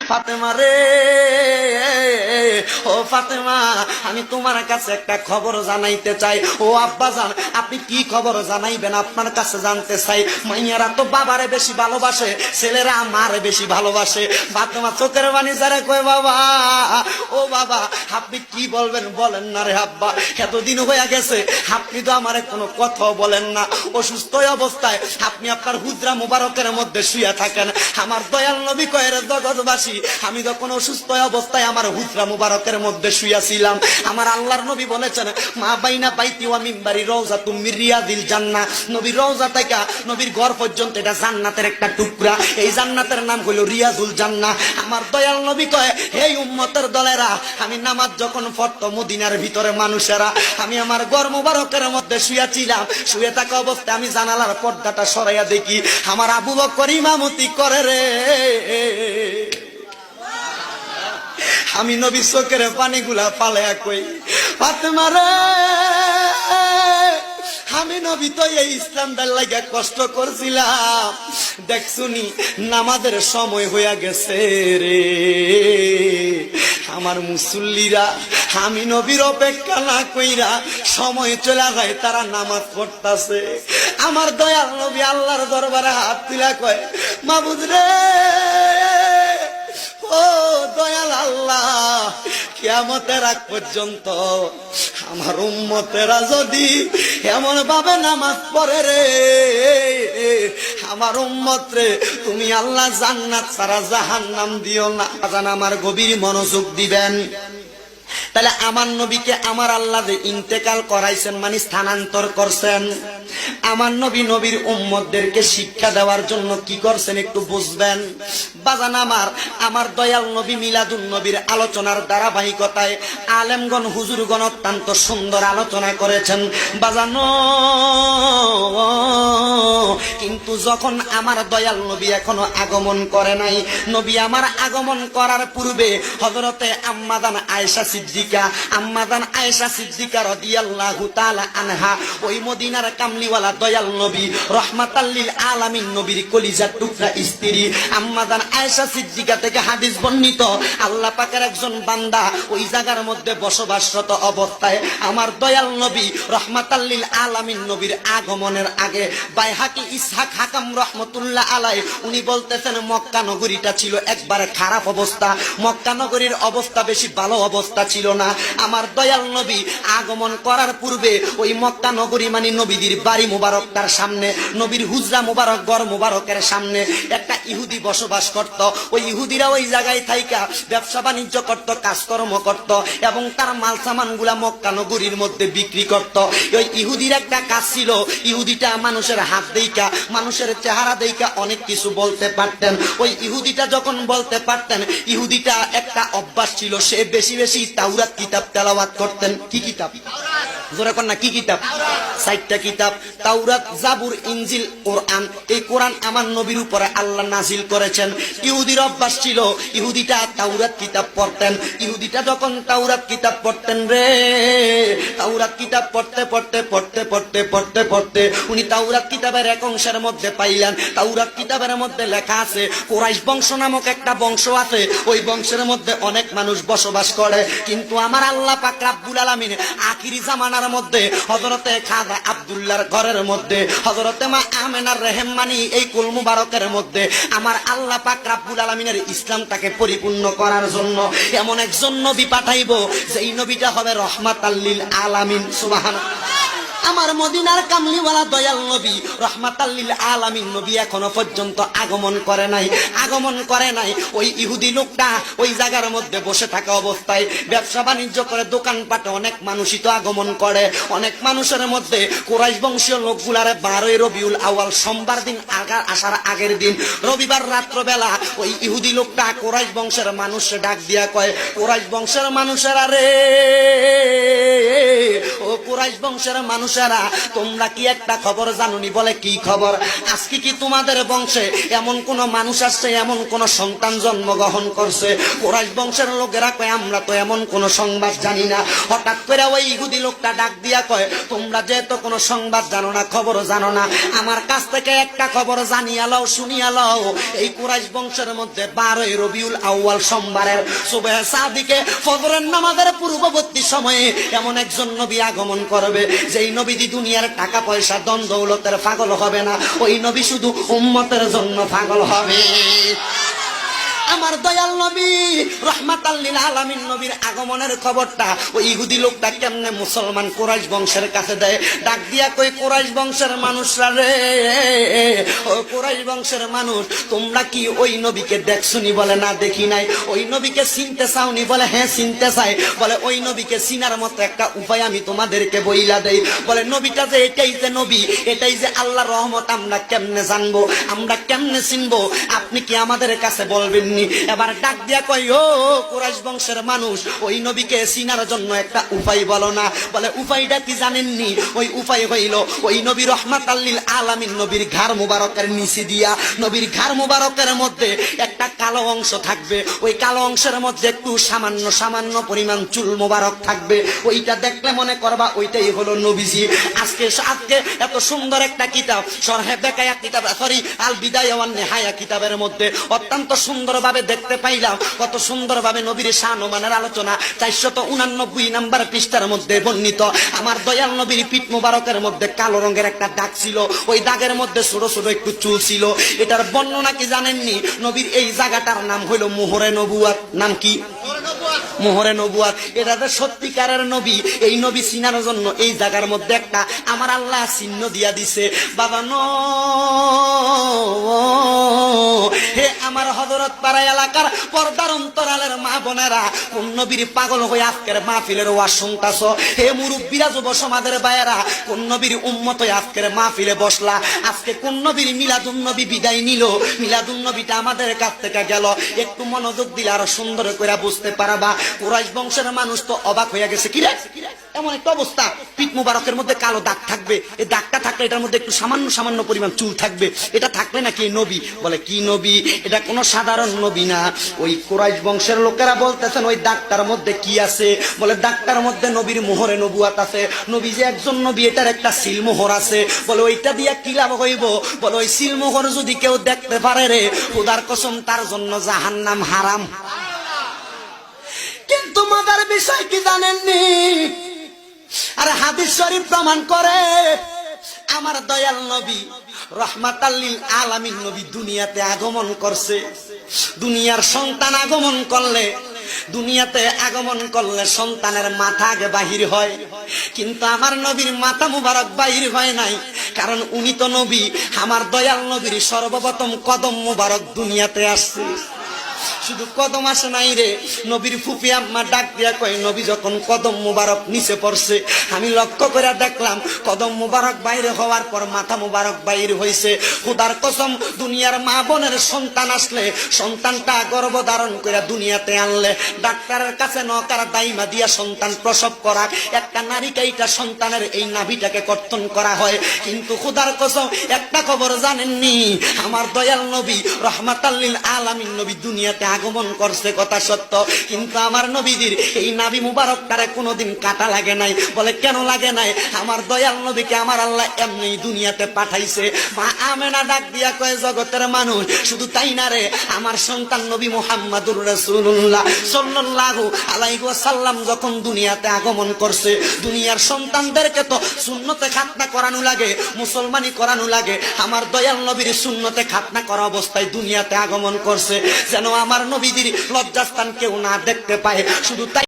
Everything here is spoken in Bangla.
ফাতেমা রে, ও ফাতেমা, আমি তোমার কাছে একটা খবর জানাইতে চাই। ও আব্বাজান, আপনি কি খবর জানাইবেন? আপনার কাছে জানতে চাই। মাইয়ারা তো বাবারে বেশি ভালোবাসে, ছেলেরা মারে বেশি ভালোবাসে। ফাতেমা চোখের পানি ছেড়ে কয়, বাবা, ও বাবা, আপনি কি বলবেন বলেন না রে আব্বা। এতদিন হয়ে গেছে, আপনি তো আমারে কোনো কথাও বলেন না। অসুস্থ অবস্থায় আপনি আপনার হুজরা মুবারকের মধ্যে শুয়ে থাকেন। আমার দয়াল নবী কয়, রে জগৎবাসী, আমি যখন অসুস্থ অবস্থায় আমার হুজরা মুবারকের মধ্যে শুয়েছিলাম, আমার আল্লাহর নবী বলেছেন, মা বাইনা বাইতি ওয়া মিম্বারি রওজাতুম মির রিয়াদিল জান্নাহ। নবীর রওজা থেকে নবীর ঘর পর্যন্ত এটা জান্নাতের একটা টুকরা। এই জান্নাতের নাম হলো রিয়াজুল জান্নাহ। আমার দয়াল নবী কয়, এই উম্মতের দলেরা, আমি নামাজ যখন পড়তো মদিনার ভিতরে মানুষেরা, আমি আমার ঘর মুবারকের মধ্যে শুয়েছিলাম। শুয়ে থাকা অবস্থায় আমি জানালার পর্দাটা সরাইয়া দেখি আমার আবু বকর ইমামতি করে রে। আমি নবী চোখের পানিগুলা পালায়া কই, ফাতেমা রে, আমি নবী তো এই ইসলামটার লাগা কষ্ট করছিলাম, দেখছুনি নামাজের সময় হইয়া গেছে রে। আমার মুসল্লিরা আমি নবীর অপেক্ষা না কইরা সময় চলে যায়, তারা নামাজ পড়তাছে। আমার দয়াল নবী আল্লাহর দরবারে হাত তুলা কয়, মাবুদ রে, ও দয়াল আল্লাহ, কিয়ামতের আগ পর্যন্ত আমার উম্মতেরা যদি এমন ভাবে নামাজ পড়ে রে, আমার উম্মত রে, তুমি আল্লাহ জান্নাত ছাড়া জাহান্নাম দিও না। আমার গভীর মনোযোগ দিবেন। তাহলে আমার নবীকে আমার আল্লাহ যে ইন্তেকাল করাইছেন, মানে স্থানান্তর করছেন, আমার নবী নবীর উম্মতদেরকে শিক্ষা দেওয়ার জন্য কি করছেন একটু বুঝবেন। বাজান আমার দয়াল নবী মিলাদুন নবীর আলোচনার ধারাবাহিকতায় আলেমগণ হুজুরগণ অত্যন্ত সুন্দর আলোচনা করেছেন বাজানো। কিন্তু যখন আমার দয়াল নবী এখনো আগমন করে নাই, নবী আমার আগমন করার পূর্বে হযরতে আম্মাদান আয়েশা সিদ্দিকা, আম্মাদান আয়েশা সিদ্দিকা রাদিয়াল্লাহু তাআলা আনহা, ওই মদিনার কামলিওয়ালা দয়াল নবী রাহমাতাল লিল আলামিন নবীর কলিজার টুকরা স্ত্রী আম্মাদান আয়েশা সিদ্দিকা থেকে হাদিস বর্ণিত, আল্লাহ পাকের একজন বান্দা ওই জায়গার মধ্যে বসবাসরত অবস্থায় আমার দয়াল নবী রাহমাতাল লিল আলামিন নবীর আগমনের আগে বাইহাকি ইসহাক হাকাম রাহমাতুল্লাহ আলাইহি উনি বলতেছেন, মক্কা নগরীটা ছিল একবারে খারাপ অবস্থা, মক্কা নগরীর অবস্থা বেশি ভালো অবস্থা ছিল না। আমার দয়াল নবী আগমন করার পূর্বে ওই মক্কা নগরী মানে নবীদের বাড়ি মুবারক, তার সামনে নবীর হুজরা মুবারক, ঘর মুবারকের সামনে একটা ইহুদি বসবাস করত। ওই ইহুদিরা ওই জায়গায় থাইকা ব্যবসা বাণিজ্য করত, কাজকর্ম করত এবং তার মাল সামান গুলা মক্কা নগরীর মধ্যে বিক্রি করত। ওই ইহুদির একটা কাজ ছিল, ইহুদিটা মানুষের হাত দেইকা, মানুষের চেহারা দেইকা অনেক কিছু বলতে পারতেন। ওই ইহুদিটা যখন বলতে পারতেন, ইহুদিটা একটা অভ্যাস ছিল, সে বেশি বেশি তাওরাত কিতাব তেলাওয়াত করতেন। কি কিতাব? জোরে কর না, কি কিতাব? 4টা কিতাব, তাওরাত, জাবুর, ইনজিল, কোরআন। এই কোরআন আমার নবীর উপরে আল্লাহ নাজিল করেছেন। ইহুদির অভ্যাস ছিল, ইহুদিটা তাওরাত কিতাব পড়তেন। ইহুদিটা যখন তাওরাত কিতাব পড়তেন রে, তাওরাত কিতাব পড়তে পড়তে পড়তে পড়তে পড়তে পড়তে উনি তাওরাত কিতাবের এক অংশের মধ্যে পাইলেন, তাওরাত কিতাবের মধ্যে লেখা আছে কুরাইশ বংশ নামক একটা বংশ আছে, ওই বংশের মধ্যে অনেক মানুষ বসবাস করে। কিন্তু আমার আল্লাহ পাক রব্বুল আলামিন আখিরি জামানার মধ্যে হযরতে খাজা আব্দুল্লাহর ঘরের মধ্যে, হযরতে মা আমেনার রেহমানি এই কুল মুবারকের মধ্যে আমার আল্লাহ পাক রব্বুল আলামিনের ইসলামটাকে পরিপূর্ণ করার জন্য এমন একজন নবী পাঠাইবো, যেই নবীটা হবে রাহমাতাল লিল আলামিন। সুবহানাল্লাহ। আমার মদিনার কামলিওয়ালা দয়াল নবী রাহমাতাল লিল আলামিন নবী এখনো পর্যন্ত আগমন করে নাই, আগমন করে নাই। ওই ইহুদি লোকটা ওই জায়গার মধ্যে বসে থাকা অবস্থায় ব্যবসা বাণিজ্য করে, দোকানপাটে অনেক মানুষই তো আগমন করে। অনেক মানুষের মধ্যে কুরাইশ বংশীয় লোকগুলারে 12ই রবিউল আউয়াল সোমবার দিন আসার আগের দিন রবিবার রাত্রবেলা ওই ইহুদি লোকটা কুরাইশ বংশের মানুষে ডাক দিয়া কয়, কুরাইশ বংশের মানুষেরা রে, ও ও কুরাইশ বংশের মানুষেরা, তোমরা কি একটা খবর জানোনি? বলে কি খবর? আজকে কি তোমাদের বংশে এমন কোন মানুষ আসছে, এমন কোন সন্তান জন্মগ্রহণ করছে? কুরাইশ বংশের লোকেরা কয় আমরা তো এমন কোন সংবাদ জানি না। হঠাৎ করে ওই ইহুদি লোকটা ডাক দিয়া কয়, তোমরা যেহেতু কোনো সংবাদ জানো না, খবর জানো না, আমার কাছ থেকে একটা খবর জানিয়া লও, শুনিয়া লও। এই কুরাইশ বংশের মধ্যে 12 রবিউল আউয়াল সোমবারের সুবহে সাদিকে ফজরের নামাজের পূর্ববর্তী সময়ে এমন একজন নবী আগমন করবে, যেই নবীদি দুনিয়ার টাকা পয়সা ধন দৌলতের পাগল হবে না, ওই নবী শুধু উম্মতের জন্য পাগল হবে। আমার দয়াল নবী রহমাতাল লিল আলামিন নবীর আগমনের খবরটা ওই ইহুদি লোকটা কেমনে মুসলমান কুরাইশ বংশের কাছে দেয়? ডাক দিয়া কই, কুরাইশ বংশের মানুষরা রে, ও কুরাইশ বংশের মানুষ, তোমরা কি ওই নবীকে দেখছনি? বলে না, দেখি নাই। ওই নবীকে চিনতে চাওনি? বলে হ্যাঁ চিনতে চাই। বলে ওই নবীকে চিনার মতো একটা উপায় আমি তোমাদেরকে বইলা দেই। বলে নবীটা যে এটাই যে নবী, এটাই যে আল্লাহর রহমত, আমরা কেমনে জানবো, আমরা কেমনে চিনবো? আপনি কি আমাদের কাছে বলবেন? এবার ডাক দিয়া কই, ও কুরাইশ বংশের মানুষ, ওই নবীকে চিনার জন্য একটা উপায় বলো না। বলে উপায়টা কি জানেননি? ওই উপায় হইল, ওই নবী রহমাতাল লিল আলামিন নবীর ঘাড় মুবারকের নিচে দিয়া, নবীর ঘাড় মুবারকের মধ্যে একটা কালো অংশ থাকবে, ওই কালো অংশের মধ্যে একটু সামান্য সামান্য পরিমাণ চুল মুবারক থাকবে। ওইটা দেখলে মনে করবা ওইটাই হলো নবীজি। আজকে এত সুন্দর একটা কিতাব শরহে বেকায়া কিতাব, সরি আল বিদায়া ওয়ান নিহায়া কিতাবের মধ্যে অত্যন্ত সুন্দরভাবে দেখতে পাইলাম, কত সুন্দরভাবে নবীর শান ও মানের আলোচনা 489 নাম্বার পৃষ্ঠার মধ্যে বর্ণিত। আমার দয়াল নবীর পিঠ মুবারকের মধ্যে কালো রঙের একটা দাগ ছিল, ওই দাগের মধ্যে ছোট ছোট একটু চুল ছিল। এটার বর্ণনা কি জানেননি? নবীর এই জায়গাটার নাম হইল মোহরে নবুয়াত। নাম কি? মোহরে নবুয়াত। এটা যে সত্যিকারের নবী, এই নবী চিনার জন্য এই জায়গার মধ্যে একটা আমার আল্লাহ চিহ্ন দিয়া দিছে। বাবা ন হে আমার হযরত পাড়া এলাকার পর্দার অন্তরালের মা বোনেরা, কোন নবীর পাগল হয়ে আজকের মাহফিলের ওয়াজ শুনতাছ? হে মুরব্বীরা, যুব সমাজের ভাইয়েরা, কোন নবীর উম্মত হয়ে আজকের মাহফিলে বসলা? আজকে কোন নবীর মিলাদুন নবী বিদায় নিল? মিলাদুন নবীটা আমাদের কাছ থেকে গেল। একটু মনোযোগ দিলে আরো সুন্দর করে বুঝতে পারবা। কুরাইশ বংশের মানুষ তো অবাক হয়ে গেছে, কিরে এমন একটা অবস্থা, পিঠ মুবারকের মধ্যে কালো দাগ থাকবে, এই দাগটা থাকলে এটার মধ্যে একটু সামান্য সামান্য পরিমাণ চুল থাকবে, এটা থাকলে নাকি নবী? বলে কি নবী? এটা কোনো সাধারণ নবী না। ওই কুরাইশ বংশের লোকেরা বলতেছেন ওই দাগটার মধ্যে কি আছে? বলে দাগটার মধ্যে নবীর মোহরে নবুয়াত আছে। নবী যে একজন নবী, এটার একটা সিলমোহর আছে। বলে ওইটা দিয়া কি লাভ হইব? বলে ওই সিলমোহর যদি কেউ দেখতে পারে রে, খোদার কসম তার জন্য জাহান্নাম হারাম। কিন্তু মজার বিষয় কি জানেননি? আর হাদিস শরীফ প্রমাণ করে, আমার দয়াল নবী রহমাতাল লিল আলামিন নবী দুনিয়াতে আগমন করছে। দুনিয়ার সন্তান আগমন করলে, দুনিয়াতে আগমন করলে সন্তানের মাথা আগে বাহির হয়, কিন্তু আমার নবীর মাথা মুবারক বাহির হয় নাই। কারণ উনি তো নবী। আমার দয়াল নবীর সর্বপ্রথম কদম মুবারক দুনিয়াতে আসছে। শুধু কদম আসে নাই রে, নবীর ফুফি আম্মা ডাক দিয়া কয়, নবী যখন কদম মুবারক নিচে পড়ছে, আমি লক্ষ্য করে দেখলাম কদম মুবারক বাইরে হওয়ার পর মাথা মুবারক বাইরে হয়েছে। খোদার কসম, দুনিয়ার মা বোনের সন্তান আসলে, সন্তানটা গর্ভধারণ করে দুনিয়াতে আনলে, ডাক্তারের কাছে নকার দাইমা দিয়া সন্তান প্রসব করা, একটা নারীকে এইটা সন্তানের এই নাভিটাকে কর্তন করা হয়। কিন্তু খোদার কসম, একটা খবর জানেননি? আমার দয়াল নবী রহমাতাল লিল আলামিন নবী দুনিয়াতে আগমন করছে, কথা সত্য, কিন্তু আমার নবীদের এই নাভি মুবারকটারে কোনোদিন কাটা লাগে নাই। বলে কেন লাগে নাই? আমার দয়াল নবীকে আমার আল্লাহ এমনি দুনিয়াতে পাঠাইছে। মা আমেনা ডাক দিয়া কয়, জগতের মানুষ, শুধু তাই না রে, আমার সন্তান নবী মুহাম্মাদুর রাসূলুল্লাহ সাল্লাল্লাহু আলাইহি ওয়াসাল্লাম যখন দুনিয়াতে আগমন করছে, দুনিয়ার সন্তানদেরকে তো সুন্নতে খাতনা করানো লাগে, মুসলমানি করানো লাগে। আমার দয়াল নবীর সুন্নতে খাতনা করা অবস্থায় দুনিয়াতে আগমন করছে, যেন আমার নবীদের লজ্জাস্থান কেউ না দেখতে পায়। শুধু তাই